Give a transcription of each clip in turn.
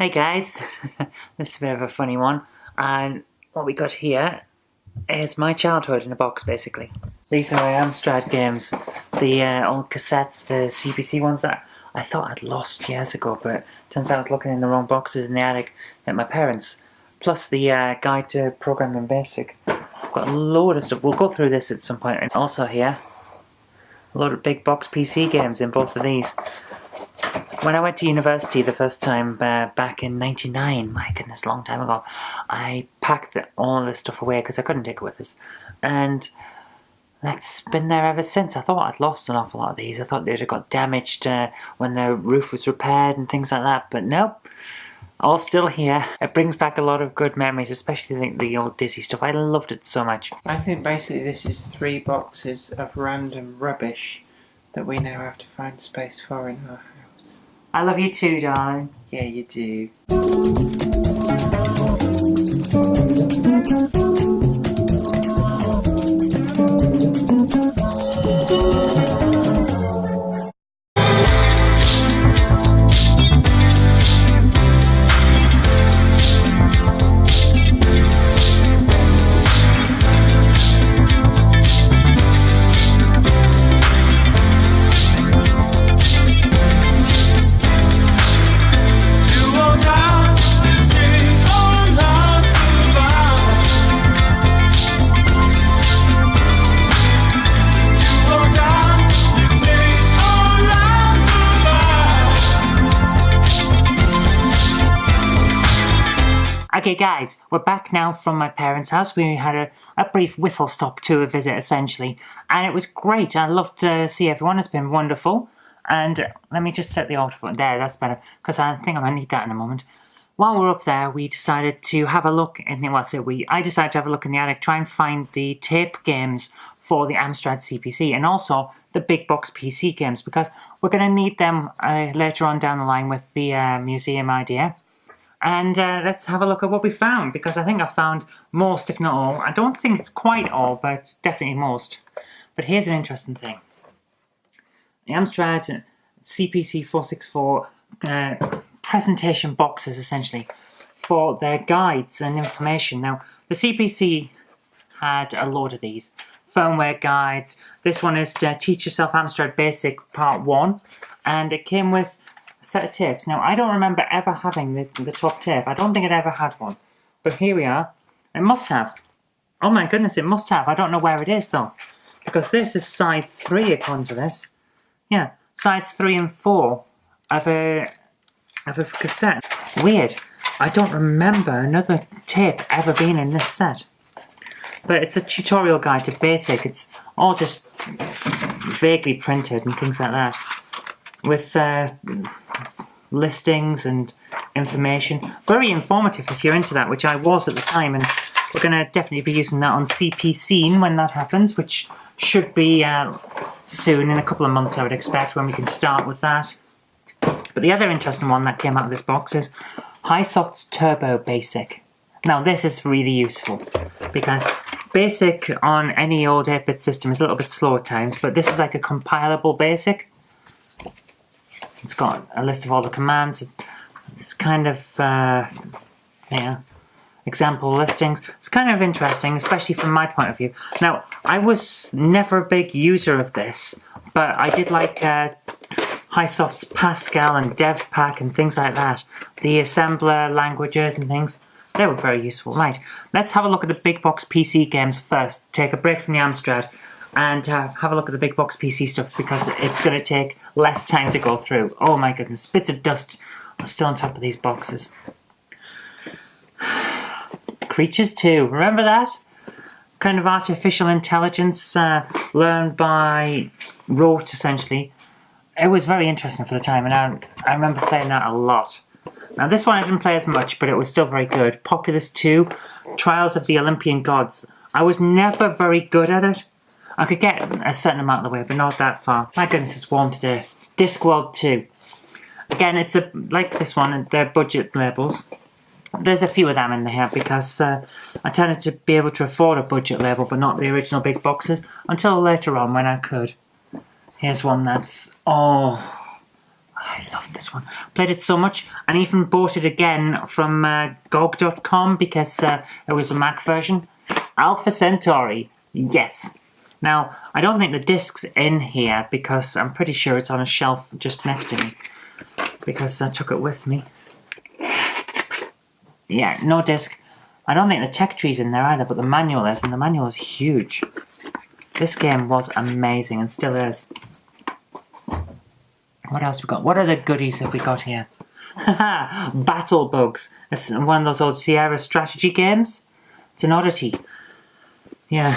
Hey guys, this is a bit of a funny one, and what we got here is my childhood in a box basically. These are my Amstrad games, the old cassettes, the CPC ones that I thought I'd lost years ago, but turns out I was looking in the wrong boxes in the attic at my parents', plus the guide to programming basic. I've got a load of stuff. We'll go through this at some point, and also here, a load of big box PC games in both of these. When I went to university the first time back in '99, my goodness, long time ago, I packed all this stuff away because I couldn't take it with us. And that's been there ever since. I thought I'd lost an awful lot of these. I thought they'd have got damaged when the roof was repaired and things like that, but nope. All still here. It brings back a lot of good memories, especially the old Dizzy stuff. I loved it so much. I think basically this is 3 boxes of random rubbish that we now have to find space for in our house. I love you too, darling. Yeah, you do. Okay guys, we're back now from my parents' house. We had a brief whistle-stop tour visit essentially, and it was great. I loved to see everyone. It's been wonderful. And let me just set the auto phone there, that's better, because I think I might need that in a moment. While we're up there, we decided to have a look in the, I decided to have a look in the attic, try and find the tape games for the Amstrad CPC, and also the big box PC games, because we're going to need them later on down the line with the museum idea. And let's have a look at what we found, because I think I found most, if not all. I don't think it's quite all, but it's definitely most. But here's an interesting thing. The Amstrad CPC 464 presentation boxes, essentially, for their guides and information. Now, the CPC had a load of these. Firmware guides. This one is Teach Yourself Amstrad Basic Part 1. And it came with a set of tapes. Now, I don't remember ever having the top tape. I don't think it ever had one. But here we are. It must have. Oh my goodness, it must have. I don't know where it is, though. Because this is side 3, according to this. Yeah, sides 3 and 4 of a cassette. Weird. I don't remember another tape ever being in this set. But it's a tutorial guide to BASIC. It's all just vaguely printed and things like that. With listings and information. Very informative if you're into that, which I was at the time, and we're going to definitely be using that on CPC when that happens, which should be soon, in a couple of months I would expect, when we can start with that. But the other interesting one that came out of this box is HiSoft's Turbo Basic. Now this is really useful, because BASIC on any old 8-bit system is a little bit slow at times, but this is like a compilable BASIC. It's got a list of all the commands. It's kind of, yeah, example listings. It's kind of interesting, especially from my point of view. Now, I was never a big user of this, but I did like HiSoft's Pascal and DevPack and things like that. The assembler languages and things. They were very useful. Right, let's have a look at the big box PC games first. Take a break from the Amstrad and have a look at the big box PC stuff, because it's going to take less time to go through. Oh my goodness, bits of dust are still on top of these boxes. Creatures 2, remember that? Kind of artificial intelligence learned by rote, essentially. It was very interesting for the time, and I remember playing that a lot. Now this one I didn't play as much, but it was still very good. Populous 2, Trials of the Olympian Gods. I was never very good at it. I could get a certain amount of the way, but not that far. My goodness, it's warm today. Discworld 2. Again, it's like this one, they're budget labels. There's a few of them in there because I tended to be able to afford a budget label, but not the original big boxes, until later on when I could. Here's one that's, oh, I love this one. Played it so much, and even bought it again from GOG.com because it was a Mac version. Alpha Centauri, yes. Now, I don't think the disc's in here because I'm pretty sure it's on a shelf just next to me because I took it with me. Yeah, no disc. I don't think the tech tree's in there either, but the manual is, and the manual is huge. This game was amazing and still is. What else we got? What other goodies have we got here? Haha, Battle Bugs. It's one of those old Sierra strategy games. It's an oddity. Yeah,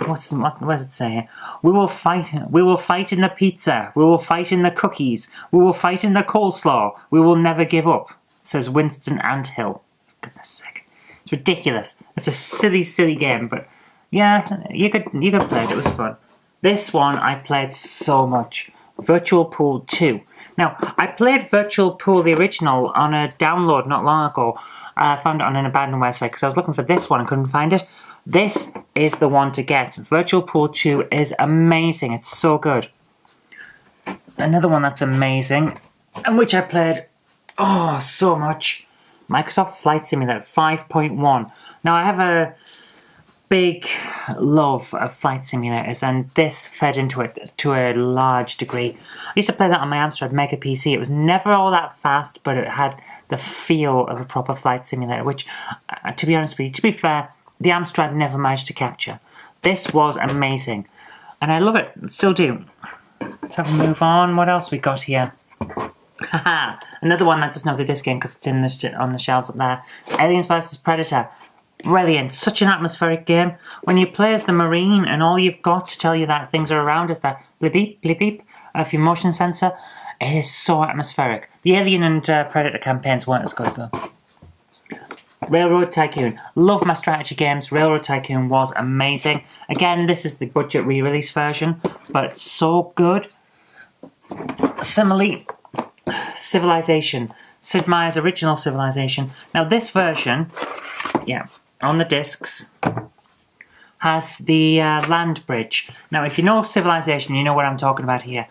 what does it say here? We will fight in the pizza. We will fight in the cookies. We will fight in the coleslaw. We will never give up, says Winston Anthill. For goodness sake. It's ridiculous. It's a silly, silly game, but yeah, you could play it. It was fun. This one I played so much. Virtual Pool 2. Now, I played Virtual Pool, the original, on a download not long ago. I found it on an abandoned website because I was looking for this one and couldn't find it. This is the one to get. Virtual Pool 2 is amazing. It's so good. Another one that's amazing, and which I played, so much. Microsoft Flight Simulator 5.1. Now, I have a big love of flight simulators, and this fed into it to a large degree. I used to play that on my Amstrad Mega PC. It was never all that fast, but it had the feel of a proper flight simulator, which, to be honest with you, to be fair, the Amstrad never managed to capture. This was amazing, and I love it, still do. Let's have a move on. What else we got here? Haha, another one that doesn't have the disc in because it's in on the shelves up there. Aliens vs Predator. Brilliant, such an atmospheric game. When you play as the Marine and all you've got to tell you that things are around is that blip beep, blip beep of your motion sensor, it is so atmospheric. The Alien and Predator campaigns weren't as good though. Railroad Tycoon. Love my strategy games. Railroad Tycoon was amazing. Again, this is the budget re-release version, but so good. Similarly, Civilization. Sid Meier's original Civilization. Now this version, yeah, on the discs, has the land bridge. Now if you know Civilization, you know what I'm talking about here.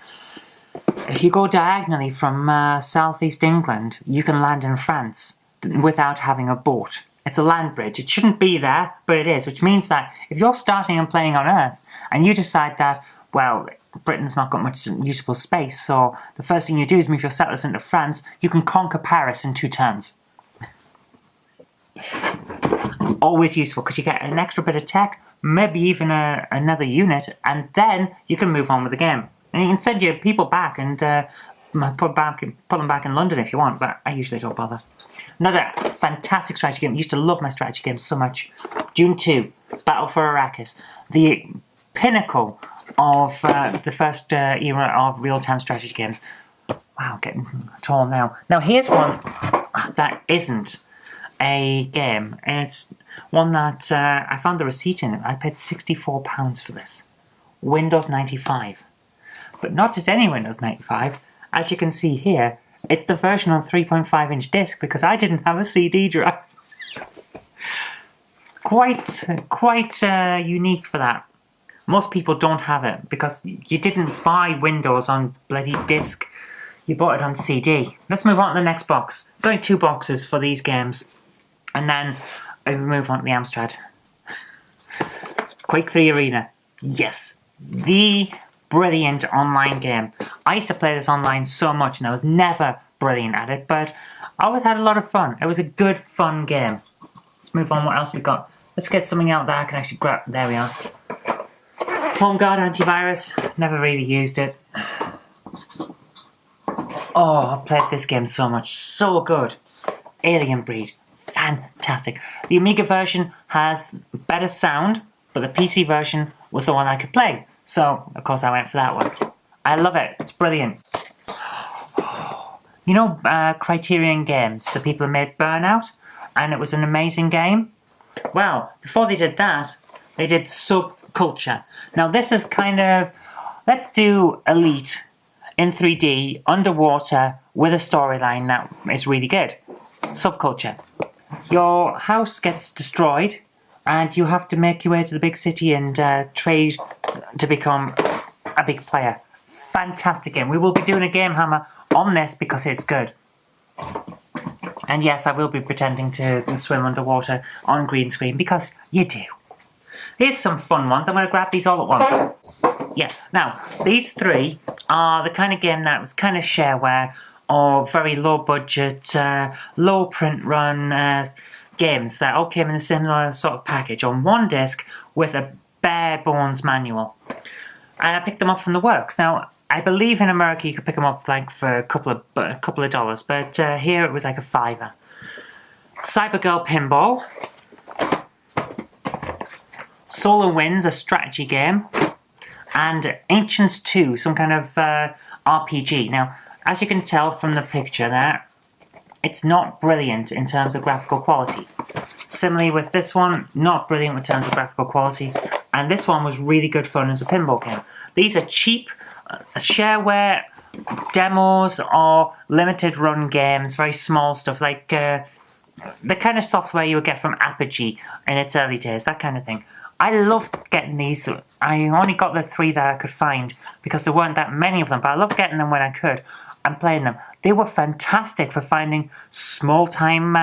If you go diagonally from southeast England, you can land in France without having a boat. It's a land bridge. It shouldn't be there, but it is, which means that if you're starting and playing on Earth, and you decide that, well, Britain's not got much usable space, so the first thing you do is move your settlers into France, you can conquer Paris in 2 turns. Always useful, because you get an extra bit of tech, maybe even another unit, and then you can move on with the game. And you can send your people back and put them back in London if you want, but I usually don't bother. Another fantastic strategy game. I used to love my strategy games so much. Dune 2, Battle for Arrakis. The pinnacle of the first era of real-time strategy games. Wow, getting tall now. Now here's one that isn't a game, and it's one that I found the receipt in. I paid £64 for this. Windows 95. But not just any Windows 95. As you can see here, it's the version on 3.5-inch disc because I didn't have a CD drive. Quite unique for that. Most people don't have it because you didn't buy Windows on bloody disc. You bought it on CD. Let's move on to the next box. There's only 2 boxes for these games. And then I move on to the Amstrad. Quake 3 Arena. Yes. The brilliant online game. I used to play this online so much and I was never brilliant at it, but I always had a lot of fun. It was a good, fun game. Let's move on. What else we got? Let's get something out that I can actually grab. There we are. Home Guard antivirus. Never really used it. Oh, I played this game so much. So good. Alien Breed. Fantastic. The Amiga version has better sound, but the PC version was the one I could play. So, of course, I went for that one. I love it. It's brilliant. You know Criterion Games, the people who made Burnout? And it was an amazing game? Well, before they did that, they did Subculture. Now, this is kind of, let's do Elite in 3D, underwater, with a storyline that is really good. Subculture. Your house gets destroyed, and you have to make your way to the big city and trade to become a big player. fantastic game. We will be doing a Game Hammer on this because it's good. And yes, I will be pretending to swim underwater on green screen because you do. Here's some fun ones. I'm going to grab these all at once. Yeah, now, these three are the kind of game that was kind of shareware or very low budget, low print run games that all came in a similar sort of package on one disc with a bare bones manual. And I picked them up from the works. Now, I believe in America you could pick them up like for a couple of dollars, but here it was like a $5. Cybergirl Pinball. Solar Winds, a strategy game. And Ancients 2, some kind of RPG. Now, as you can tell from the picture there, it's not brilliant in terms of graphical quality. Similarly with this one, not brilliant in terms of graphical quality. And this one was really good fun as a pinball game. These are cheap shareware demos or limited run games, very small stuff like the kind of software you would get from Apogee in its early days, that kind of thing. I loved getting these. I only got the 3 that I could find because there weren't that many of them, but I loved getting them when I could and playing them. They were fantastic for finding small-time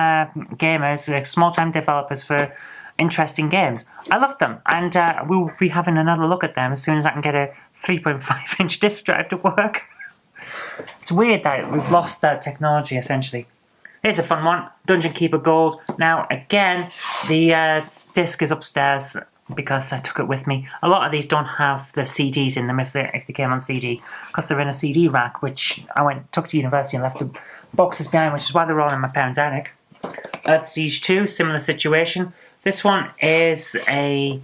gamers, small-time developers for interesting games. I loved them, and we will be having another look at them as soon as I can get a 3.5-inch disc drive to work. It's weird that we've lost that technology, essentially. Here's a fun one, Dungeon Keeper Gold. Now, again, the disc is upstairs because I took it with me. A lot of these don't have the CDs in them if they came on CD, because they're in a CD rack, which I took to university and left the boxes behind, which is why they're all in my parents' attic. Earth Siege 2, similar situation. This one is a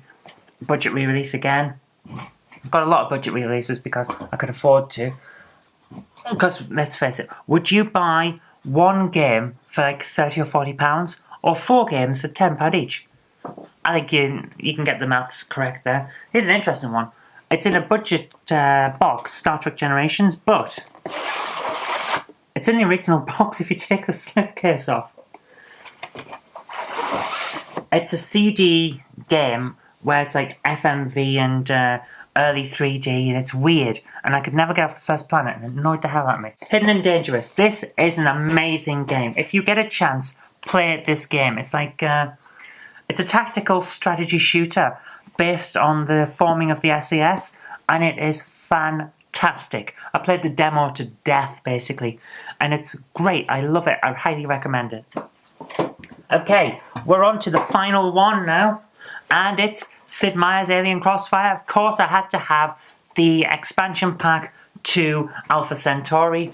budget re-release again. I've got a lot of budget re-releases because I could afford to. Because, let's face it, would you buy one game for like £30 or £40 or 4 games for £10 each? I think you can get the maths correct there. Here's an interesting one. It's in a budget box, Star Trek Generations, but it's in the original box if you take the slipcase off. It's a CD game where it's like FMV and early 3D, and it's weird, and I could never get off the first planet, and it annoyed the hell out of me. Hidden and Dangerous. This is an amazing game. If you get a chance, play this game. It's like it's a tactical strategy shooter based on the forming of the SAS, and it is fantastic. I played the demo to death, basically, and it's great. I love it. I highly recommend it. Okay, we're on to the final one now, and it's Sid Meier's Alien Crossfire. Of course, I had to have the expansion pack to Alpha Centauri.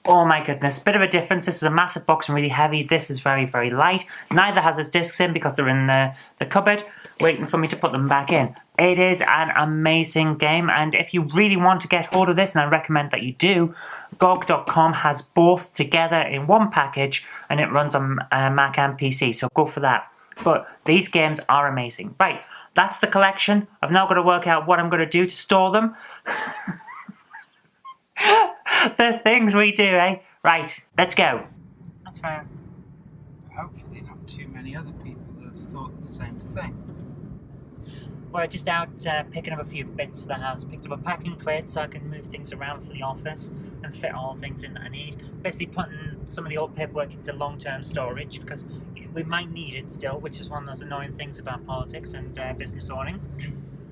Oh my goodness, bit of a difference. This is a massive box and really heavy. This is very, very light. Neither has its discs in because they're in the cupboard, waiting for me to put them back in. It is an amazing game, and if you really want to get hold of this, and I recommend that you do, GOG.com has both together in one package, and it runs on Mac and PC, so go for that. But these games are amazing. Right, that's the collection. I've now got to work out what I'm going to do to store them. The things we do, eh? Right, let's go. That's fair. Hopefully not too many other people have thought the same thing. We're just out picking up a few bits for the house. Picked up a packing crate so I can move things around for the office and fit all the things in that I need. Basically putting some of the old paperwork into long-term storage because we might need it still, which is one of those annoying things about politics and business owning.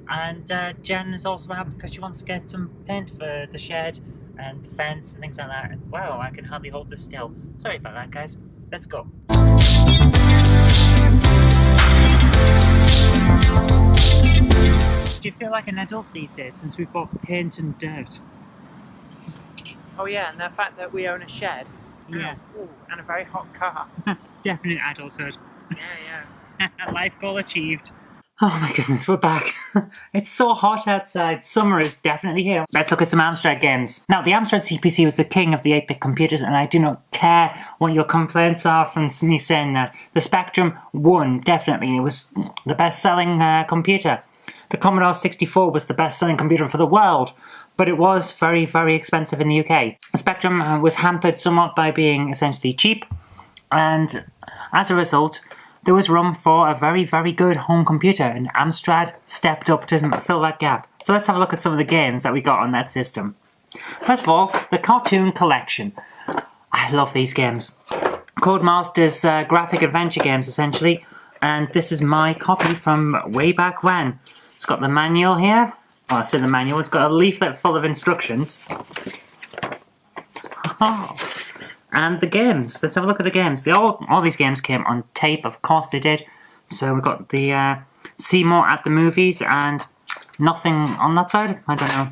And Jen is also out because she wants to get some paint for the shed and the fence and things like that. And wow, I can hardly hold this still. Sorry about that, guys. Let's go. Do you feel like an adult these days since we've both paint and dirt? Oh yeah, and the fact that we own a shed. Yeah. Ooh, and a very hot car. Definite adulthood. Yeah. Life goal achieved. Oh my goodness, we're back. It's so hot outside. Summer is definitely here. Let's look at some Amstrad games. Now, the Amstrad CPC was the king of the 8-bit computers, and I do not care what your complaints are from me saying that. The Spectrum won, definitely. It was the best-selling computer. The Commodore 64 was the best-selling computer for the world, but it was very, very expensive in the UK. The Spectrum was hampered somewhat by being essentially cheap, and as a result, there was room for a very, very good home computer, and Amstrad stepped up to fill that gap. So let's have a look at some of the games that we got on that system. First of all, the Cartoon Collection. I love these games. Codemasters graphic adventure games, essentially. And this is my copy from way back when. It's got the manual here. Oh, I said the manual. It's got a leaflet full of instructions. And the games. Let's have a look at the games. All these games came on tape, of course they did. So we've got the Seymour at the Movies and nothing on that side. I don't know.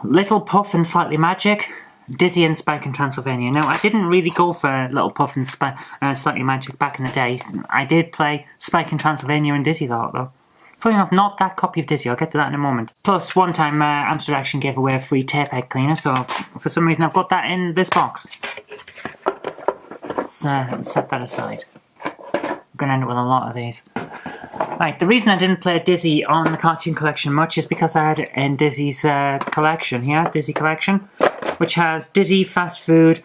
Little Puff and Slightly Magic. Dizzy and Spike in Transylvania. Now, I didn't really go for Little Puff and Slightly Magic back in the day. I did play Spike in Transylvania and Dizzy though. Funny enough, not that copy of Dizzy. I'll get to that in a moment. Plus, one time, Amsterdam Action gave away a free tape egg cleaner, so for some reason I've got that in this box. Let's set that aside. I'm going to end up with a lot of these. Right, the reason I didn't play Dizzy on the Cartoon Collection much is because I had it in Dizzy's collection here, Dizzy Collection, which has Dizzy, Fast Food,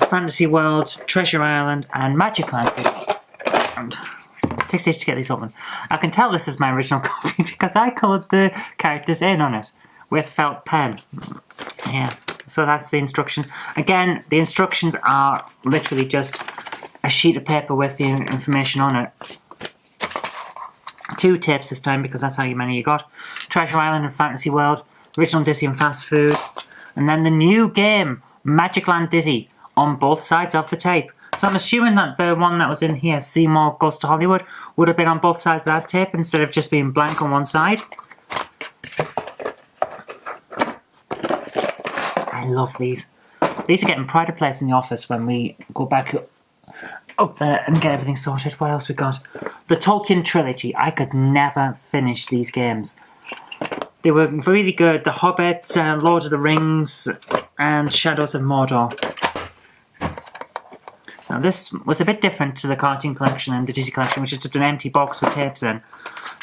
Fantasy World, Treasure Island, and Magic Land. And it takes ages to get these open. I can tell this is my original copy because I coloured the characters in on it with felt pen. Yeah, so that's the instructions. Again, the instructions are literally just a sheet of paper with the information on it. 2 tapes this time because that's how many you got. Treasure Island and Fantasy World, original Dizzy and Fast Food, and then the new game, Magic Land Dizzy, on both sides of the tape. So I'm assuming that the one that was in here, Seymour Goes to Hollywood, would have been on both sides of that tape instead of just being blank on one side. I love these. These are getting pride of place in the office when we go back up there and get everything sorted. What else we got? The Tolkien Trilogy. I could never finish these games. They were really good. The Hobbit, Lord of the Rings, and Shadows of Mordor. Now this was a bit different to the Cartoon Collection and the Dizzy Collection, which is just an empty box with tapes in,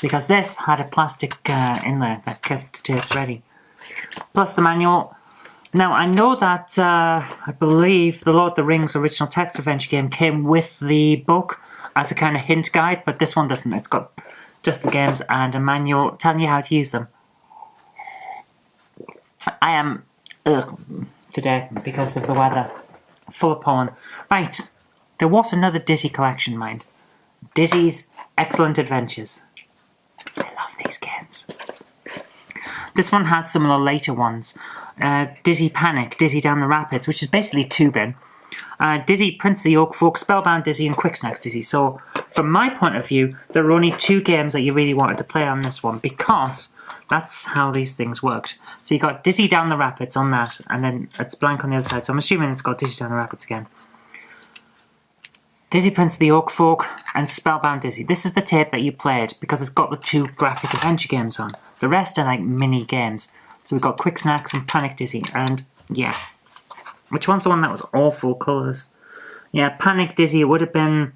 because this had a plastic inlay that kept the tapes ready. Plus the manual. Now I know that I believe the Lord of the Rings original text adventure game came with the book as a kind of hint guide, but this one doesn't. It's got just the games and a manual telling you how to use them. I am ill today because of the weather. Full of pollen. Right, there was another Dizzy collection, mind. Dizzy's Excellent Adventures. I love these games. This one has some of the later ones. Dizzy Panic, Dizzy Down the Rapids, which is basically tubing. Dizzy, Prince of the Oak Folk, Spellbound Dizzy, and Quick Snacks Dizzy. So, from my point of view, there are only 2 games that you really wanted to play on this one, because that's how these things worked. So you got Dizzy Down the Rapids on that, and then it's blank on the other side, so I'm assuming it's got Dizzy Down the Rapids again. Dizzy, Prince of the Oak Folk, and Spellbound Dizzy. This is the tape that you played, because it's got the 2 graphic adventure games on. The rest are like mini games. So we've got Quick Snacks and Panic Dizzy, and yeah. Which one's the one that was awful colours? Yeah, Panic Dizzy, it would have been...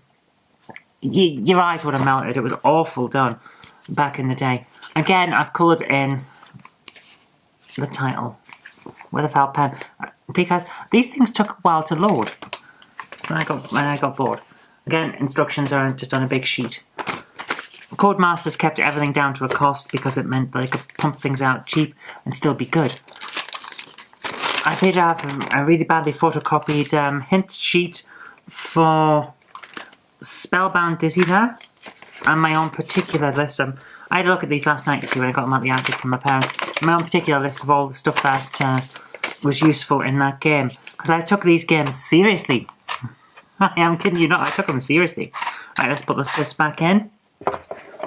your eyes would have melted. It was awful done back in the day. Again, I've coloured in the title with a felt pen because these things took a while to load. So I got bored. Again, instructions are just on a big sheet. Codemasters kept everything down to a cost because it meant they could pump things out cheap and still be good. I did have a really badly photocopied hint sheet for Spellbound Dizzy there, and my own particular list. I had a look at these last night to see when I got them at the attic from my parents. My own particular list of all the stuff that was useful in that game, because I took these games seriously. I am kidding you not, I took them seriously. Right, let's put this back in.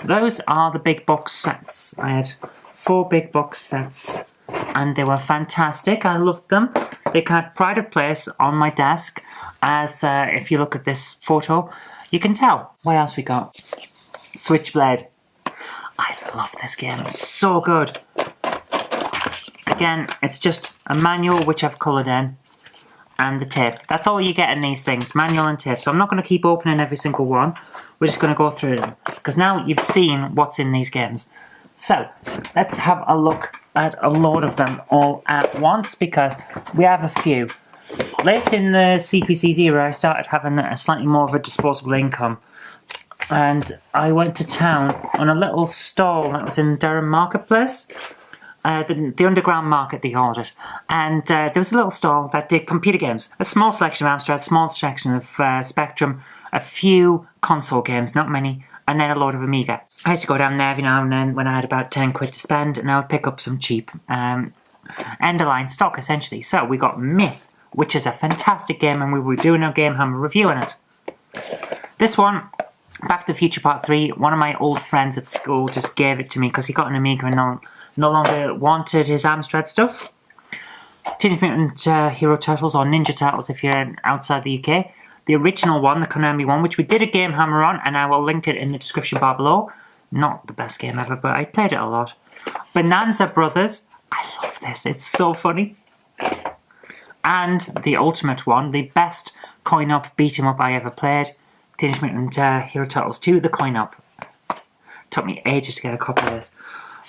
Those are the big box sets. I had 4 big box sets, and they were fantastic. I loved them. They had pride of place on my desk, as if you look at this photo, you can tell. What else we got? Switchblade. I love this game. It's so good. Again, it's just a manual which I've coloured in, and the tape. That's all you get in these things, manual and tape. So I'm not going to keep opening every single one. We're just going to go through them, because now you've seen what's in these games. So, let's have a look at a load of them all at once, because we have a few. Late in the CPC's era, I started having a slightly more of a disposable income. And I went to town on a little stall that was in Durham Marketplace. the underground market, they called it. And there was a little stall that did computer games. A small selection of Amstrad, a small section of Spectrum, a few console games, not many, and then a load of Amiga. I used to go down there every now and then when I had about 10 quid to spend, and I would pick up some cheap end-of-line stock, essentially. So we got Myth, which is a fantastic game, and we were doing a Game Hammer review on it. This one, Back to the Future Part 3, one of my old friends at school just gave it to me because he got an Amiga and no longer wanted his Amstrad stuff. Teenage Mutant Hero Turtles, or Ninja Turtles if you're outside the UK. The original one, the Konami one, which we did a Game Hammer on, and I will link it in the description bar below. Not the best game ever, but I played it a lot. Bonanza Brothers, I love this, it's so funny. And the ultimate one, the best coin-op beat-em-up I ever played, Teenage Mutant Hero Turtles 2, the coin-op. Took me ages to get a copy of this.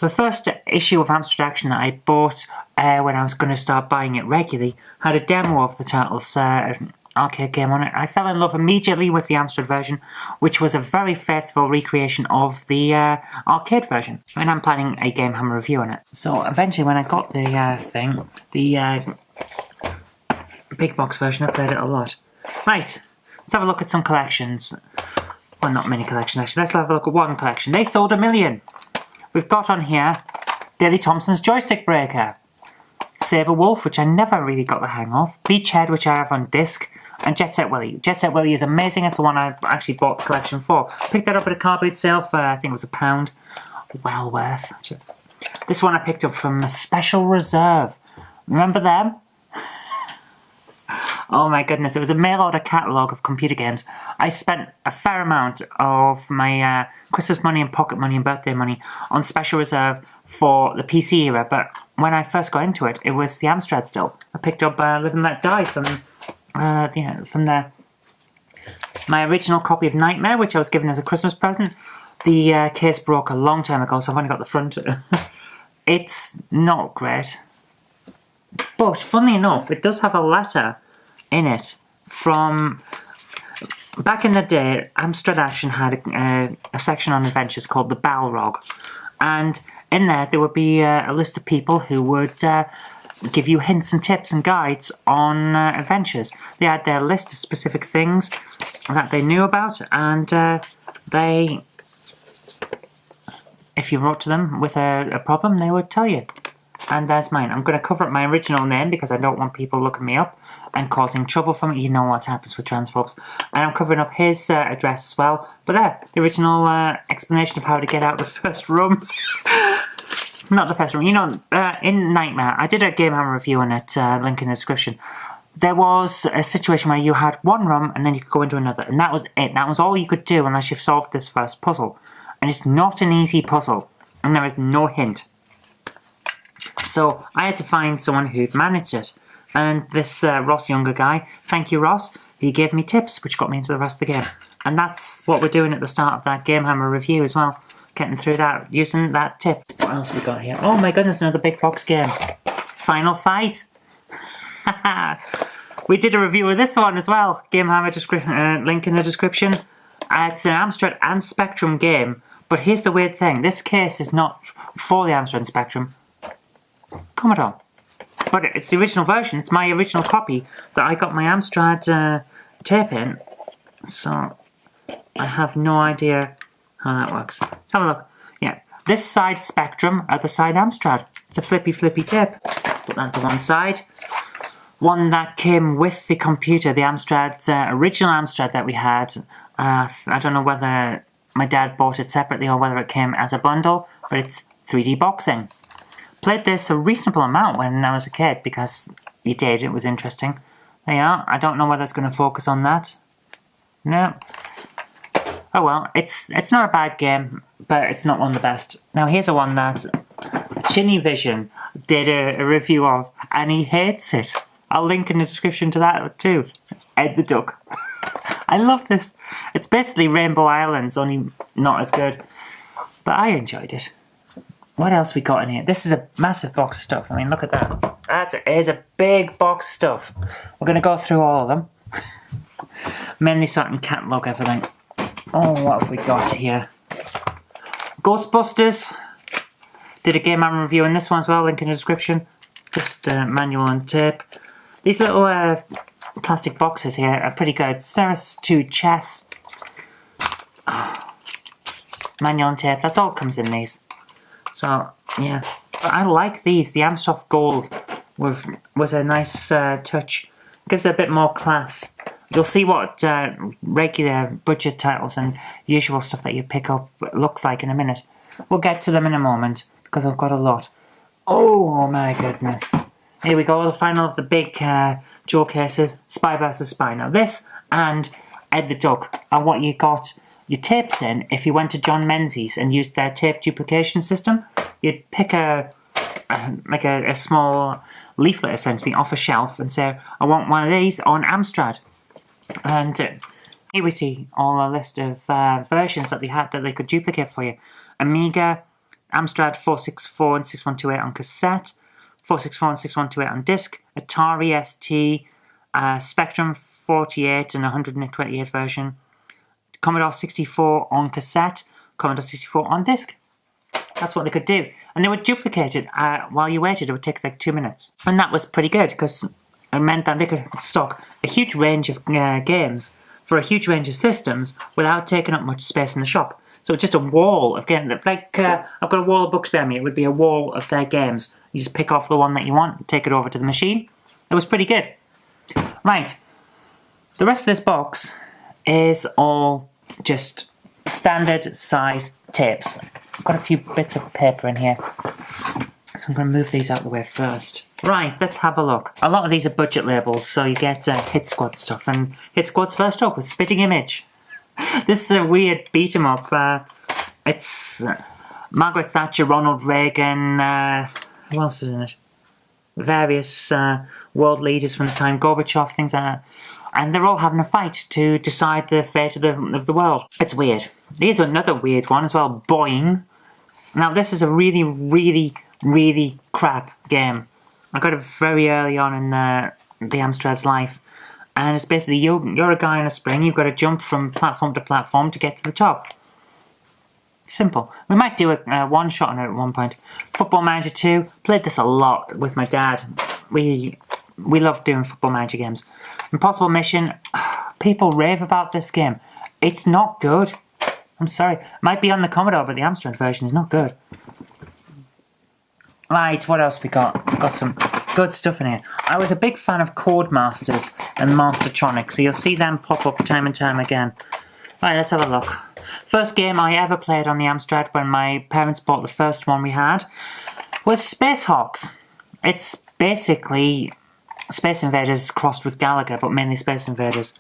The first issue of Amstrad Action that I bought when I was going to start buying it regularly had a demo of the Turtles arcade game on it. I fell in love immediately with the Amstrad version, which was a very faithful recreation of the arcade version. And I'm planning a Game Hammer review on it. So eventually when I got the the big box version, I played it a lot. Right, let's have a look at some collections. Well, not many collections actually. Let's have a look at one collection. They sold 1 million. We've got on here Daley Thompson's Joystick Breaker, Sabre Wolf, which I never really got the hang of, Beachhead, which I have on disc, and Jet Set Willy. Jet Set Willy is amazing. It's the one I actually bought the collection for. Picked that up at a car boot sale for, I think it was £1. Well worth. This one I picked up from Special Reserve. Remember them? Oh my goodness, it was a mail-order catalogue of computer games. I spent a fair amount of my Christmas money and pocket money and birthday money on Special Reserve for the PC era, but when I first got into it, it was the Amstrad still. I picked up Live and Let Die from my original copy of Nightmare, which I was given as a Christmas present. The case broke a long time ago, so I've only got the front. It's not great. But, funnily enough, it does have a letter in it from... Back in the day, Amstrad Action had a section on adventures called the Balrog. And in there would be a list of people who would give you hints and tips and guides on adventures. They had their list of specific things that they knew about, and if you wrote to them with a problem, they would tell you. And there's mine. I'm going to cover up my original name because I don't want people looking me up and causing trouble for me. You know what happens with transphobes. And I'm covering up his address as well. But there, the original explanation of how to get out the first room. Not the first room. You know, in Nightmare, I did a Game Hammer review on it, link in the description. There was a situation where you had one room and then you could go into another. And that was it. That was all you could do unless you've solved this first puzzle. And it's not an easy puzzle. And there is no hint. So I had to find someone who'd managed it. And this Ross Younger guy, thank you Ross, he gave me tips which got me into the rest of the game. And that's what we're doing at the start of that Game Hammer review as well. Getting through that, using that tip. What else have we got here? Oh my goodness, another big box game. Final Fight. We did a review of this one as well. Game Hammer link in the description. It's an Amstrad and Spectrum game. But here's the weird thing. This case is not for the Amstrad and Spectrum. Commodore. But it's the original version. It's my original copy that I got my Amstrad tape in. So I have no idea how that works. Let's have a look. Yeah, this side Spectrum, other side Amstrad. It's a flippy tape. Put that to one side. One that came with the computer, the Amstrad, original Amstrad that we had. I don't know whether my dad bought it separately or whether it came as a bundle, but it's 3D boxing. Played this a reasonable amount when I was a kid because you did, it was interesting. There you are. I don't know whether it's going to focus on that. No. Oh well, it's not a bad game, but it's not one of the best. Now here's a one that Chinny Vision did a review of, and he hates it. I'll link in the description to that too. Ed the Duck. I love this. It's basically Rainbow Islands, only not as good. But I enjoyed it. What else we got in here? This is a massive box of stuff. I mean, look at that. That is a big box of stuff. We're going to go through all of them. Mainly so I can catalogue everything. Oh, what have we got here? Ghostbusters. Did a game man review on this one as well, link in the description. Just manual and tape. These little plastic boxes here are pretty good. Ceres 2 chess. Manual and tape, that's all comes in these. So, yeah. But I like these. The Amsoft Gold was a nice touch. Gives it a bit more class. You'll see what regular budget titles and usual stuff that you pick up looks like in a minute. We'll get to them in a moment, because I've got a lot. Oh my goodness. Here we go, the final of the big jewel cases, Spy vs Spy. Now this and Ed the Duck are what you got your tapes in if you went to John Menzies and used their tape duplication system. You'd pick a small leaflet essentially off a shelf and say, I want one of these on Amstrad. And here we see all a list of versions that they had that they could duplicate for you. Amiga, Amstrad 464 and 6128 on cassette, 464 and 6128 on disc, Atari ST, Spectrum 48 and 128 version, Commodore 64 on cassette, Commodore 64 on disc. That's what they could do. And they would duplicate it while you waited. It would take like 2 minutes. And that was pretty good because it meant that they could stock a huge range of games for a huge range of systems without taking up much space in the shop. So just a wall of games. Like, I've got a wall of books behind me. It would be a wall of their games. You just pick off the one that you want, take it over to the machine. It was pretty good. Right. The rest of this box is all just standard size tapes. I've got a few bits of paper in here. So I'm going to move these out of the way first. Right, let's have a look. A lot of these are budget labels, so you get Hit Squad stuff. And Hit Squad's first up was Spitting Image. This is a weird beat 'em up. It's Margaret Thatcher, Ronald Reagan, who else is in it? Various world leaders from the time, Gorbachev, things like that. And they're all having a fight to decide the fate of the world. It's weird. Here's another weird one as well, Boing. Now this is a really, really, really crap game. I got it very early on in the Amstrad's life. And it's basically, you're a guy on a spring, you've got to jump from platform to platform to get to the top. Simple. We might do a one-shot on it at one point. Football Manager 2, played this a lot with my dad. We love doing Football Manager games. Impossible Mission, people rave about this game. It's not good. I'm sorry. It might be on the Commodore, but the Amstrad version is not good. Right, what else we got? Got some good stuff in here. I was a big fan of Codemasters and Mastertronic, so you'll see them pop up time and time again. Right, let's have a look. First game I ever played on the Amstrad when my parents bought the first one we had was Space Hawks. It's basically Space Invaders crossed with Galaga, but mainly Space Invaders.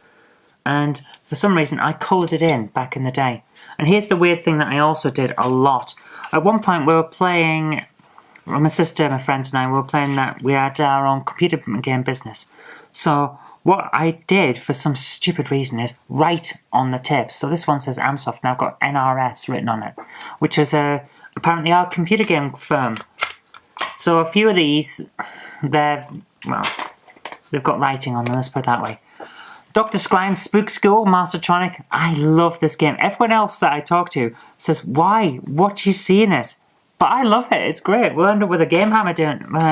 And for some reason I coloured it in back in the day. And here's the weird thing that I also did a lot. At one point we were playing, well, my sister, my friends and I were playing that, we had our own computer game business. So what I did for some stupid reason is write on the tapes. So this one says Amsoft and I've got NRS written on it, which is apparently our computer game firm. So a few of these, they've got writing on them, let's put it that way. Dr. Scrime's Spook School, Mastertronic. I love this game. Everyone else that I talk to says, why? What do you see in it? But I love it. It's great. We'll end up with a game hammer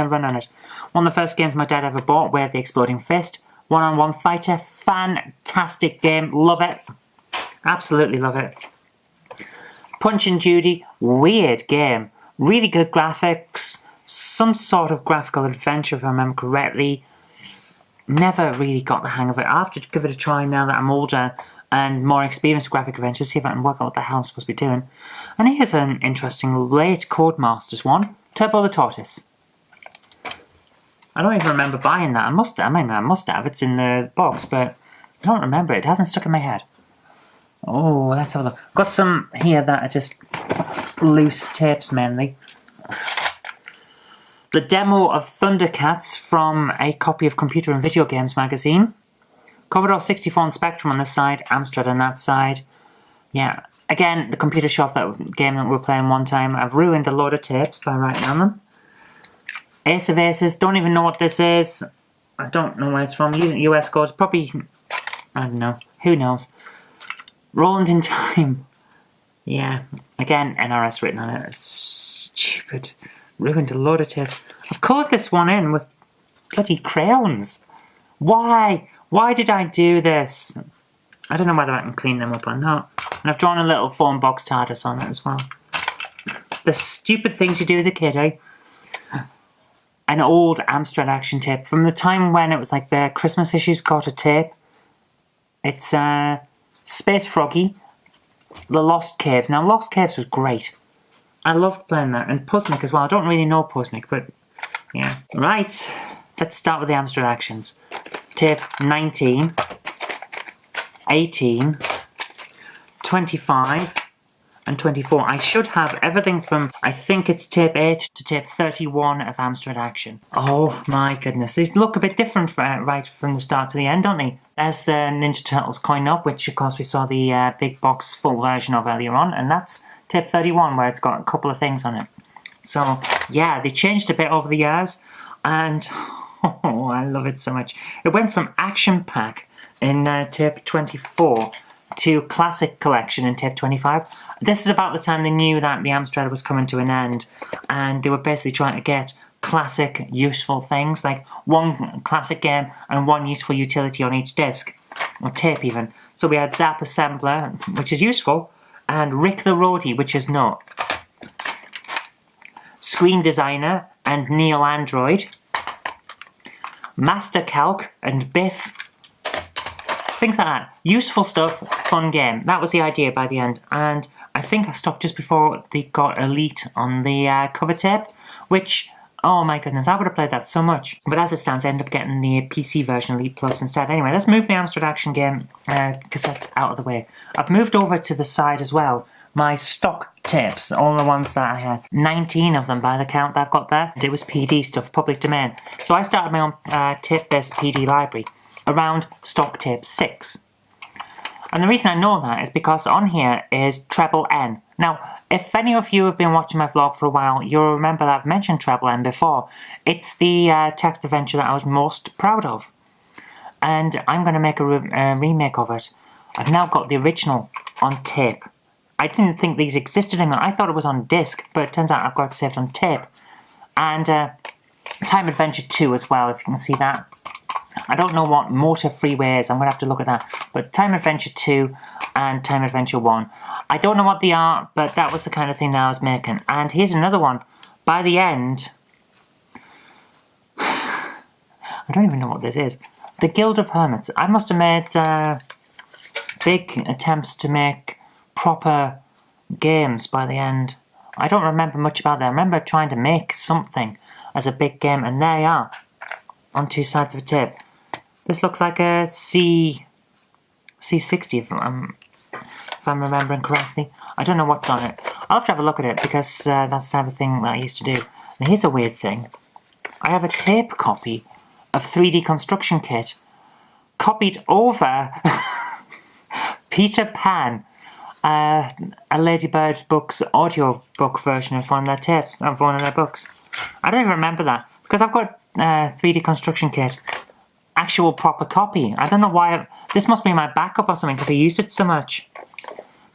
run on it. One of the first games my dad ever bought, Way of the Exploding Fist. One-on-one fighter. Fantastic game. Love it. Absolutely love it. Punch and Judy. Weird game. Really good graphics. Some sort of graphical adventure, if I remember correctly. Never really got the hang of it. I'll have to give it a try now that I'm older and more experienced with graphic adventures, see if I can work out what the hell I'm supposed to be doing. And here's an interesting late Codemasters one, Turbo the Tortoise. I don't even remember buying that. I must have. It's in the box, but I don't remember it. It hasn't stuck in my head. Oh, let's have a look. Got some here that are just loose tapes mainly. The demo of Thundercats from a copy of Computer and Video Games magazine. Commodore 64 and Spectrum on this side, Amstrad on that side. Yeah, again, the computer shop game that we were playing one time, I've ruined a load of tapes by writing on them. Ace of Aces, don't even know what this is. I don't know where it's from. US codes, probably, I don't know, who knows. Roland in Time. Yeah, again, NRS written on it. It's stupid. stupid. Ruined a load of tapes. I've coloured this one in with bloody crayons. Why? Why did I do this? I don't know whether I can clean them up or not. And I've drawn a little foam box TARDIS on it as well. The stupid things you do as a kid, eh? An old Amstrad action tape from the time when it was like the Christmas issues got a tape. It's Space Froggy, The Lost Caves. Now, Lost Caves was great. I loved playing that. And Puzznik as well. I don't really know Puzznik, but yeah. Right, let's start with the Amstrad actions. Tape 19, 18, 25, and 24. I should have everything from, I think it's tape 8 to tape 31 of Amstrad Action. Oh my goodness, they look a bit different right from the start to the end, don't they? There's the Ninja Turtles coin up, which of course we saw the big box full version of earlier on, and that's tape 31 where it's got a couple of things on it. So yeah, they changed a bit over the years, and oh, I love it so much. It went from Action Pack in tape 24 to Classic Collection in tape 25. This is about the time they knew that the Amstrad was coming to an end, and they were basically trying to get classic, useful things, like one classic game and one useful utility on each disc, or tape even. So we had Zap Assembler, which is useful, and Rick the Roadie, which is not. Screen Designer and Neo Android. Master Calc and Biff. Things like that. Useful stuff, fun game. That was the idea by the end. And I think I stopped just before they got Elite on the cover tape, which, oh my goodness, I would have played that so much. But as it stands, I ended up getting the PC version Elite Plus instead. Anyway, let's move the Amstrad Action game cassettes out of the way. I've moved over to the side as well my stock tapes, all the ones that I had. 19 of them by the count that I've got there. It was PD stuff, public domain. So I started my own tape-based PD library around stock tape 6. And the reason I know that is because on here is treble N. Now, if any of you have been watching my vlog for a while, you'll remember that I've mentioned treble N before. It's the text adventure that I was most proud of. And I'm going to make a remake of it. I've now got the original on tape. I didn't think these existed anymore. I thought it was on disc, but it turns out I've got it saved on tape. And Time Adventure 2 as well, if you can see that. I don't know what Motor Freeway is, I'm going to have to look at that. But Time Adventure 2 and Time Adventure 1. I don't know what they are, but that was the kind of thing that I was making. And here's another one. By the end... I don't even know what this is. The Guild of Hermits. I must have made big attempts to make proper games by the end. I don't remember much about that. I remember trying to make something as a big game, and there you are. On two sides of a tape. This looks like a C60 if I'm remembering correctly. I don't know what's on it. I'll have to have a look at it because that's the type of thing that I used to do. And here's a weird thing. I have a tape copy of 3D Construction Kit copied over Peter Pan, a Ladybird Books audio book version of one of their tapes, of one of their books. I don't even remember that because I've got 3D Construction Kit, actual proper copy. I don't know why. This must be my backup or something because I used it so much.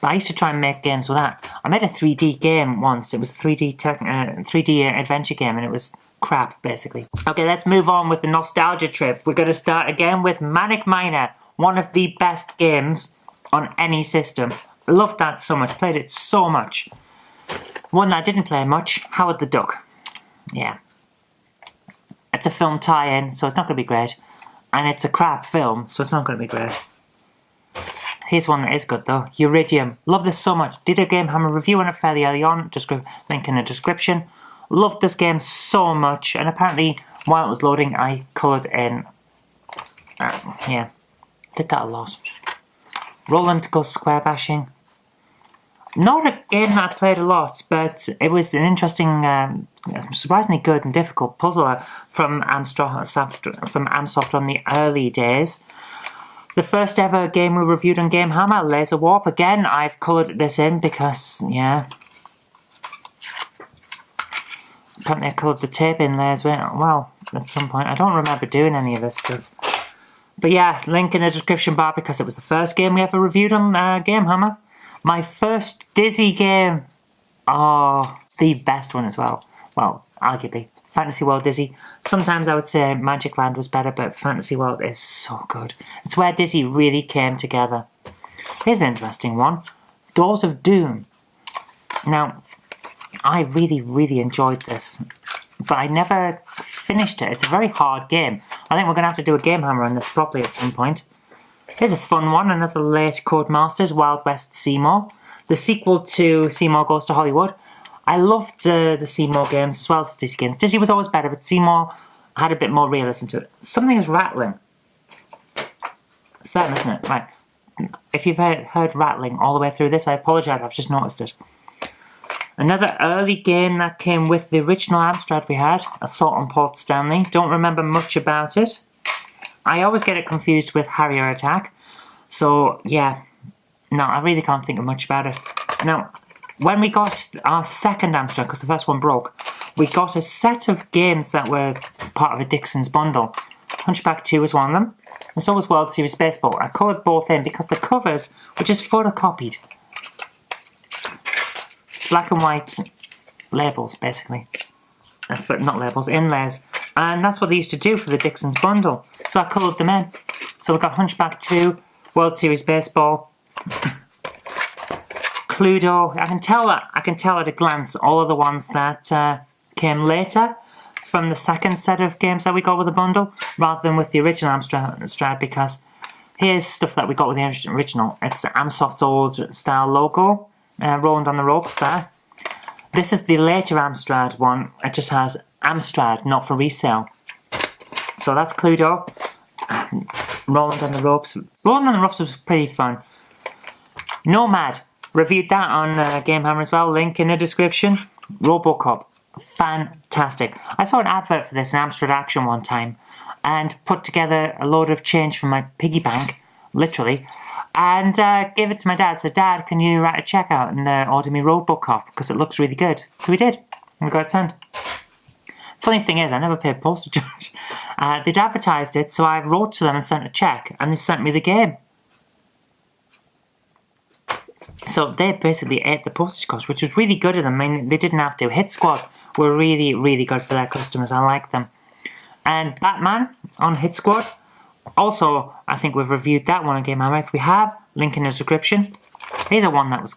But I used to try and make games with that. I made a 3D game once. It was a 3D adventure game, and it was crap, basically. Okay, let's move on with the nostalgia trip. We're going to start again with Manic Miner, one of the best games on any system. Loved that so much. Played it so much. One that I didn't play much, Howard the Duck. Yeah. It's a film tie-in, so it's not going to be great. And it's a crap film, so it's not going to be great. Here's one that is good though. Uridium. Love this so much. Did a Game Hammer review on it fairly early on. Link in the description. Loved this game so much. And apparently, while it was loading, I coloured in. Yeah. Did that a lot. Roland Goes Square Bashing. Not a game that I played a lot, but it was an interesting, surprisingly good and difficult puzzler from Amsoft on the early days. The first ever game we reviewed on Game Hammer, Laser Warp. Again, I've coloured this in because, yeah. Apparently I coloured the tape in there as well, at some point. I don't remember doing any of this stuff. But yeah, link in the description bar because it was the first game we ever reviewed on Game Hammer. My first Dizzy game. Oh, the best one as well. well, arguably, Fantasy World Dizzy. Sometimes I would say Magic Land was better, but Fantasy World is so good. It's where Dizzy really came together. Here's an interesting one. Doors of Doom. Now, I really, really enjoyed this, but I never finished it. It's a very hard game. I think we're going to have to do a Game Hammer on this properly at some point. Here's a fun one, another late Codemasters, Wild West Seymour. The sequel to Seymour Goes to Hollywood. I loved the Seymour games as well as the Dizzy games. Dizzy was always better, but Seymour had a bit more realism to it. Something is rattling. It's that, isn't it? Right. If you've heard rattling all the way through this, I apologise, I've just noticed it. Another early game that came with the original Amstrad we had, Assault on Port Stanley. Don't remember much about it. I always get it confused with Harrier Attack. So, yeah. No, I really can't think of much about it. Now, when we got our second Amstrad, because the first one broke, we got a set of games that were part of a Dixon's bundle. Hunchback 2 was one of them. And so was World Series Baseball. I coloured both in because the covers were just photocopied. Black and white labels, basically. Not labels, inlays. And that's what they used to do for the Dixon's bundle. So I coloured them in. So we got Hunchback 2, World Series Baseball, Cluedo. I can tell at a glance all of the ones that came later from the second set of games that we got with the bundle, rather than with the original Amstrad, because here's stuff that we got with the original. It's Amsoft's old style logo, rolling on the ropes there. This is the later Amstrad one. It just has Amstrad, not for resale. So that's Cluedo. Rolling on the ropes. Rolling on the ropes was pretty fun. Nomad. Reviewed that on Game Hammer as well. Link in the description. Robocop. Fantastic. I saw an advert for this in Amstrad Action one time and put together a load of change from my piggy bank, literally, and gave it to my dad. So, Dad, can you write a check out and order me Robocop because it looks really good? So we did. And we got it sent. Funny thing is, I never paid postage. They'd advertised it, so I wrote to them and sent a check, and they sent me the game. So they basically ate the postage cost, which was really good of them. I mean, they didn't have to. Hit Squad were really, really good for their customers. I like them. And Batman on Hit Squad. Also, I think we've reviewed that one on Game Hammer. If we have, link in the description. Here's a one that was...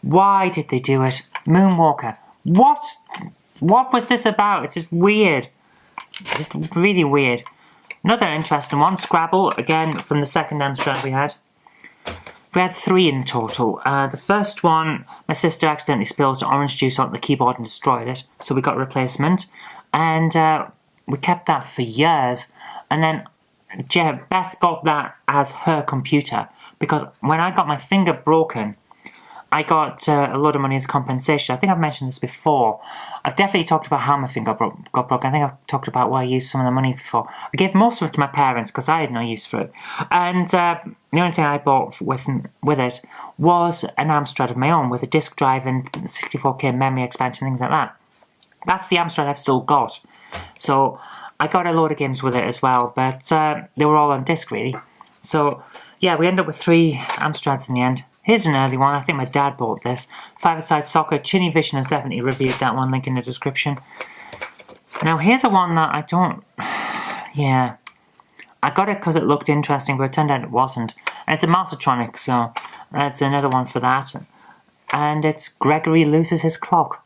Why did they do it? Moonwalker. What was this about? It's just weird. Just really weird. Another interesting one, Scrabble. Again, from the second Amstrad we had. We had 3 in total. The first one, my sister accidentally spilled orange juice onto the keyboard and destroyed it, so we got a replacement. And we kept that for years. And then Beth got that as her computer, because when I got my finger broken, I got a lot of money as compensation. I think I've mentioned this before. I've definitely talked about how my finger got broken. I think I've talked about why I used some of the money before. I gave most of it to my parents because I had no use for it. And the only thing I bought with it was an Amstrad of my own with a disk drive and 64K memory expansion, things like that. That's the Amstrad I've still got. So I got a load of games with it as well, but they were all on disc really. So yeah, we ended up with 3 Amstrads in the end. Here's an early one. I think my dad bought this. Five-a-side Soccer. Chinny Vision has definitely reviewed that one. Link in the description. Now, here's a one that I don't... Yeah. I got it because it looked interesting, but it turned out it wasn't. And it's a Mastertronic, so that's another one for that. And it's Gregory Loses His Clock.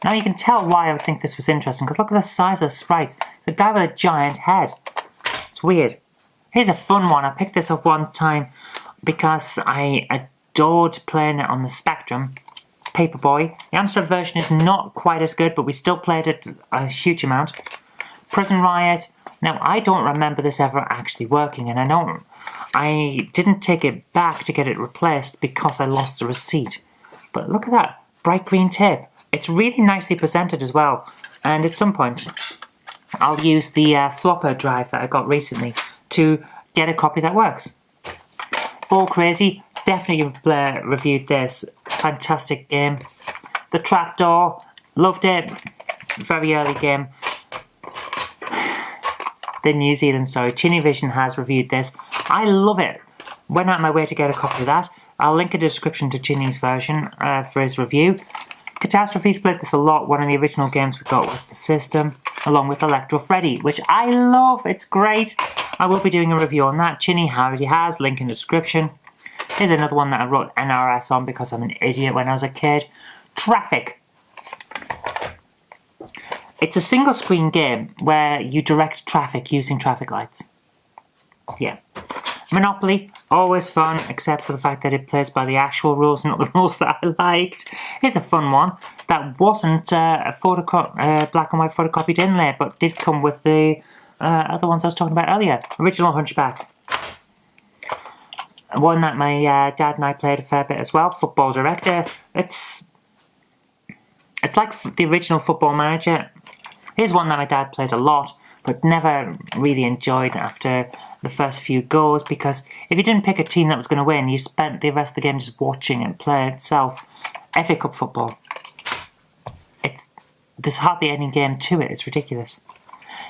Now, you can tell why I would think this was interesting, because look at the size of the sprites. The guy with a giant head. It's weird. Here's a fun one. I picked this up one time because I adored playing it on the Spectrum. Paperboy. The Amstrad version is not quite as good, but we still played it a huge amount. Prison Riot. Now, I don't remember this ever actually working, and I didn't take it back to get it replaced because I lost the receipt. But look at that. Bright green tape. It's really nicely presented as well. And at some point, I'll use the flopper drive that I got recently to get a copy that works. Ball Crazy, definitely reviewed this. Fantastic game. The Trapdoor, loved it. Very early game. The New Zealand story. Chinny Vision has reviewed this. I love it. Went out my way to get a copy of that. I'll link in the description to Chinny's version for his review. Catastrophes played this a lot, one of the original games we got with the system, along with Electro Freddy, which I love, it's great. I will be doing a review on that. Chinny already has, link in the description. Here's another one that I wrote NRS on because I'm an idiot when I was a kid. Traffic. It's a single screen game where you direct traffic using traffic lights. Yeah. Monopoly, always fun, except for the fact that it plays by the actual rules, not the rules that I liked. Here's a fun one that wasn't a black and white photocopied inlay, but did come with the other ones I was talking about earlier. Original Hunchback. One that my dad and I played a fair bit as well. Football Director. It's like the original Football Manager. Here's one that my dad played a lot, but never really enjoyed after the first few goals, because if you didn't pick a team that was going to win, you spent the rest of the game just watching it play itself. FA Cup football. There's hardly any game to it, it's ridiculous.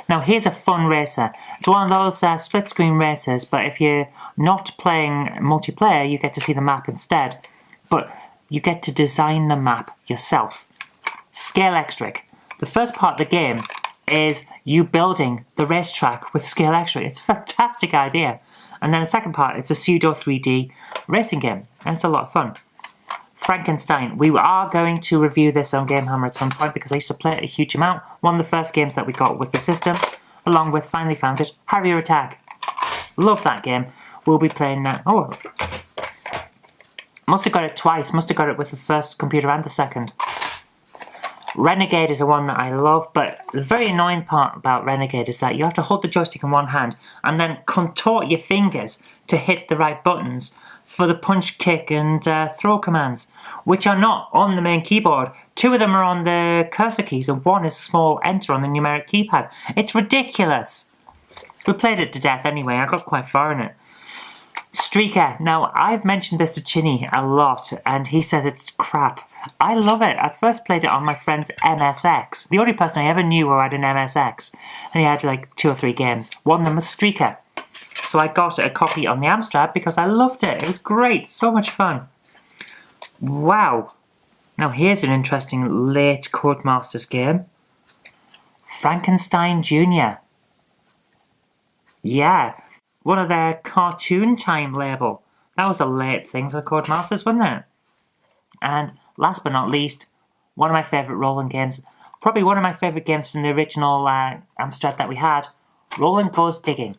Now here's a fun racer. It's one of those split screen races, but if you're not playing multiplayer, you get to see the map instead. But you get to design the map yourself. Scale Extric. The first part of the game is you building the racetrack with Scale Extric. It's a fantastic idea. And then the second part, it's a pseudo 3D racing game. And it's a lot of fun. Frankenstein. We are going to review this on Game Hammer at some point because I used to play it a huge amount. One of the first games that we got with the system, along with, finally found it, Harrier Attack. Love that game. We'll be playing that. Oh, must have got it twice. Must have got it with the first computer and the second. Renegade is the one that I love, but the very annoying part about Renegade is that you have to hold the joystick in one hand and then contort your fingers to hit the right buttons for the punch, kick and throw commands, which are not on the main keyboard. Two of them are on the cursor keys and one is small enter on the numeric keypad. It's ridiculous. We played it to death anyway, I got quite far in it. Streaker. Now, I've mentioned this to Chinny a lot and he said it's crap. I love it. I first played it on my friend's MSX. The only person I ever knew who had an MSX. And he had like 2 or 3 games. One of them was Streaker. So I got a copy on the Amstrad because I loved it. It was great. So much fun. Wow. Now here's an interesting late Codemasters game. Frankenstein Jr. Yeah. One of their Cartoon Time label. That was a late thing for Codemasters, wasn't it? And last but not least, one of my favourite rolling games, probably one of my favourite games from the original Amstrad that we had, Roland Goes Digging.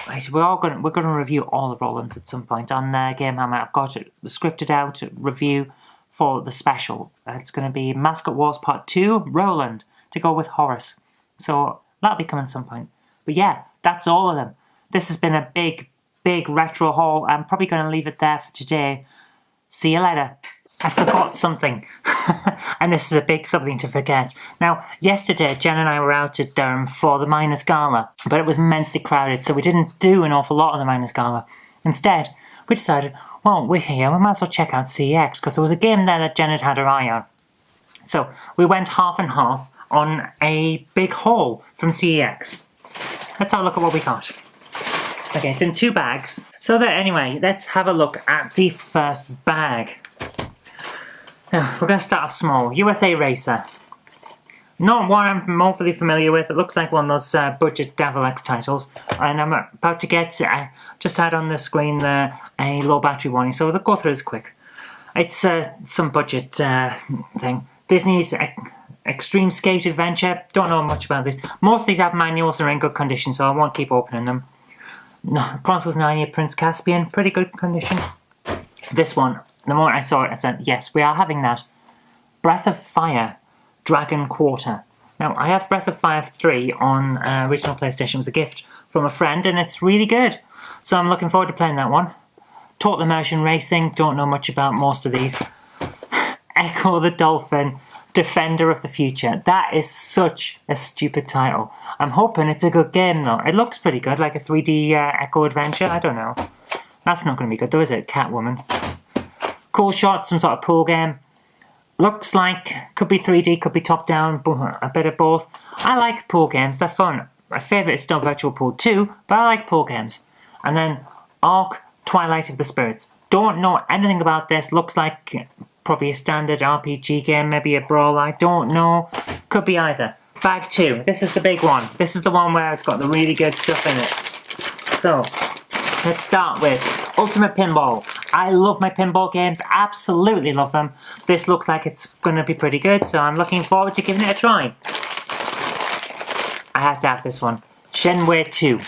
Right, we're going to review all the Rolands at some point on Game Hammer. I've got the scripted out review for the special. It's going to be Mascot Wars Part 2, Roland, to go with Horace. So that'll be coming at some point. But yeah, that's all of them. This has been a big retro haul. I'm probably going to leave it there for today. See you later. I forgot something, and this is a big something to forget. Now, yesterday, Jen and I were out at Durham for the Miners' Gala, but it was immensely crowded, so we didn't do an awful lot of the Miners' Gala. Instead, we decided, well, we're here, we might as well check out CEX, because there was a game there that Jen had her eye on. So, we went half and half on a big haul from CEX. Let's have a look at what we got. Okay, it's in 2 bags. So there, anyway, let's have a look at the first bag. We're going to start off small. USA Racer. Not one I'm awfully familiar with. It looks like one of those budget Devil X titles. And I'm about to get, just had on the screen there, a low battery warning. So we'll go through this quick. It's some budget thing. Disney's Extreme Skate Adventure. Don't know much about this. Most of these have manuals and are in good condition, so I won't keep opening them. No, Chronicles 9 Prince Caspian. Pretty good condition. This one. The moment I saw it, I said, yes, we are having that. Breath of Fire, Dragon Quarter. Now, I have Breath of Fire 3 on original PlayStation. It was a gift from a friend, and it's really good. So I'm looking forward to playing that one. Total Immersion Racing, don't know much about most of these. Echo the Dolphin, Defender of the Future. That is such a stupid title. I'm hoping it's a good game, though. It looks pretty good, like a 3D Echo Adventure. I don't know. That's not going to be good, though, is it? Catwoman. Cool Shot, some sort of pool game. Looks like, could be 3D, could be top-down, a bit of both. I like pool games, they're fun. My favourite is still Virtual Pool 2, but I like pool games. And then Ark, Twilight of the Spirits. Don't know anything about this, looks like probably a standard RPG game, maybe a brawl, I don't know. Could be either. Bag 2, this is the big one. This is the one where it's got the really good stuff in it. So, let's start with Ultimate Pinball. I love my pinball games, absolutely love them. This looks like it's going to be pretty good, so I'm looking forward to giving it a try. I have to have this one. Shenmue 2,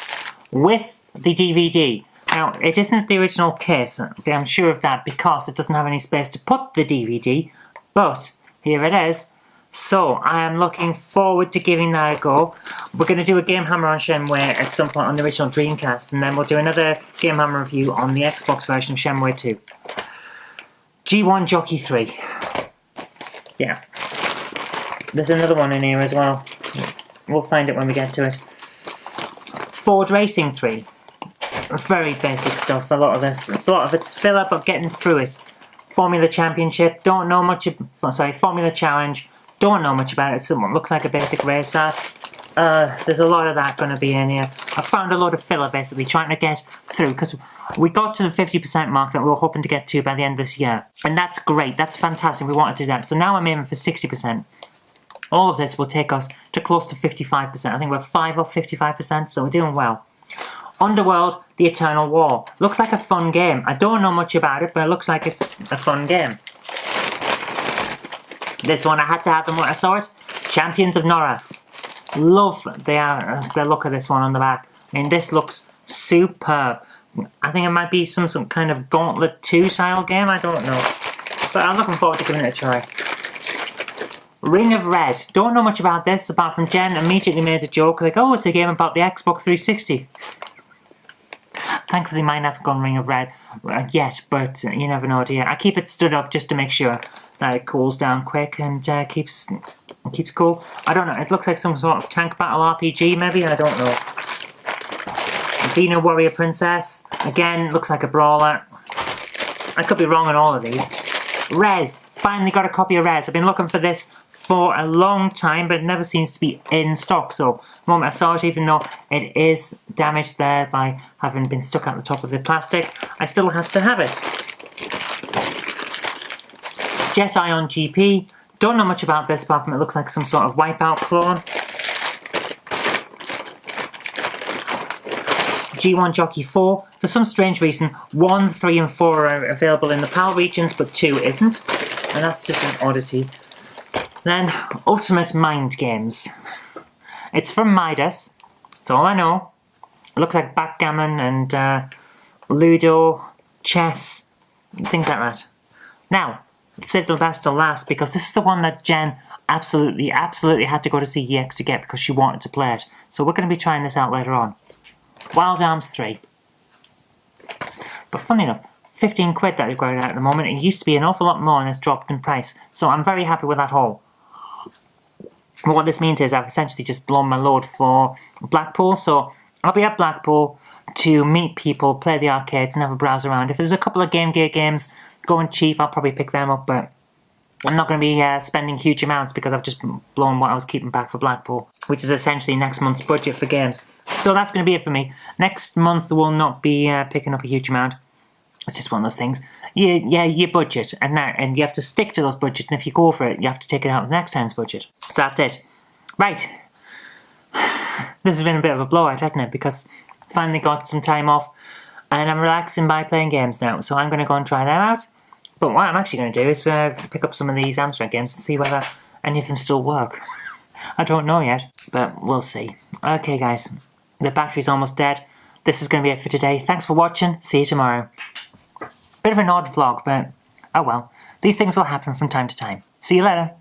with the DVD. Now, it isn't the original case, I'm sure of that, because it doesn't have any space to put the DVD, but here it is. So, I am looking forward to giving that a go. We're going to do a Game Hammer on Shenmue at some point on the original Dreamcast, and then we'll do another Game Hammer review on the Xbox version of Shenmue 2. G1 Jockey 3. Yeah. There's another one in here as well. We'll find it when we get to it. Ford Racing 3. Very basic stuff, a lot of this. A lot of it's filler, but getting through it. Formula Championship, don't know much Formula Challenge. Don't know much about it. Someone looks like a basic racer. There's a lot of that going to be in here. I found a lot of filler basically trying to get through because we got to the 50% mark that we were hoping to get to by the end of this year. And that's great. That's fantastic. We wanted to do that. So now I'm aiming for 60%. All of this will take us to close to 55%. I think we're 5 off 55%, so we're doing well. Underworld, The Eternal War. Looks like a fun game. I don't know much about it, but it looks like it's a fun game. This one, I had to have them when I saw it. Champions of Norath. Love the look of this one on the back. I mean, this looks superb. I think it might be some kind of Gauntlet 2 style game, I don't know. But I'm looking forward to giving it a try. Ring of Red. Don't know much about this, apart from Jen immediately made a joke, like, oh, it's a game about the Xbox 360. Thankfully mine hasn't gone Ring of Red yet, but you never know, do you? I keep it stood up just to make sure that it cools down quick and keeps cool. I don't know, it looks like some sort of tank battle RPG maybe, I don't know. Xena Warrior Princess. Again, looks like a brawler. I could be wrong on all of these. Rez. Finally got a copy of Rez. I've been looking for this for a long time, but it never seems to be in stock. So, the moment I saw it, even though it is damaged there by having been stuck at the top of the plastic, I still have to have it. Jet Ion GP. Don't know much about this, apart from it looks like some sort of Wipeout clone. G1 Jockey 4. For some strange reason, 1, 3 and 4 are available in the PAL regions, but 2 isn't. And that's just an oddity. Then, Ultimate Mind Games. It's from Midas. That's all I know. It looks like backgammon and Ludo, chess, things like that. Now, let's save the best till last because this is the one that Jen absolutely had to go to CEX to get because she wanted to play it. So we're going to be trying this out later on. Wild Arms 3. But funny enough, 15 quid that they've got it at the moment. It used to be an awful lot more and it's dropped in price. So I'm very happy with that haul. But what this means is I've essentially just blown my load for Blackpool. So I'll be at Blackpool to meet people, play the arcades and have a browse around. If there's a couple of Game Gear games going cheap, I'll probably pick them up. But I'm not going to be spending huge amounts because I've just blown what I was keeping back for Blackpool, which is essentially next month's budget for games. So that's going to be it for me. Next month will not be picking up a huge amount. It's just one of those things. You budget, and you have to stick to those budgets, and if you go for it, you have to take it out of the next time's budget. So that's it. Right. This has been a bit of a blowout, hasn't it? Because I finally got some time off, and I'm relaxing by playing games now, so I'm going to go and try them out. But what I'm actually going to do is pick up some of these Amstrad games and see whether any of them still work. I don't know yet, but we'll see. Okay, guys. The battery's almost dead. This is going to be it for today. Thanks for watching. See you tomorrow. Bit of an odd vlog, but oh well. These things will happen from time to time. See you later.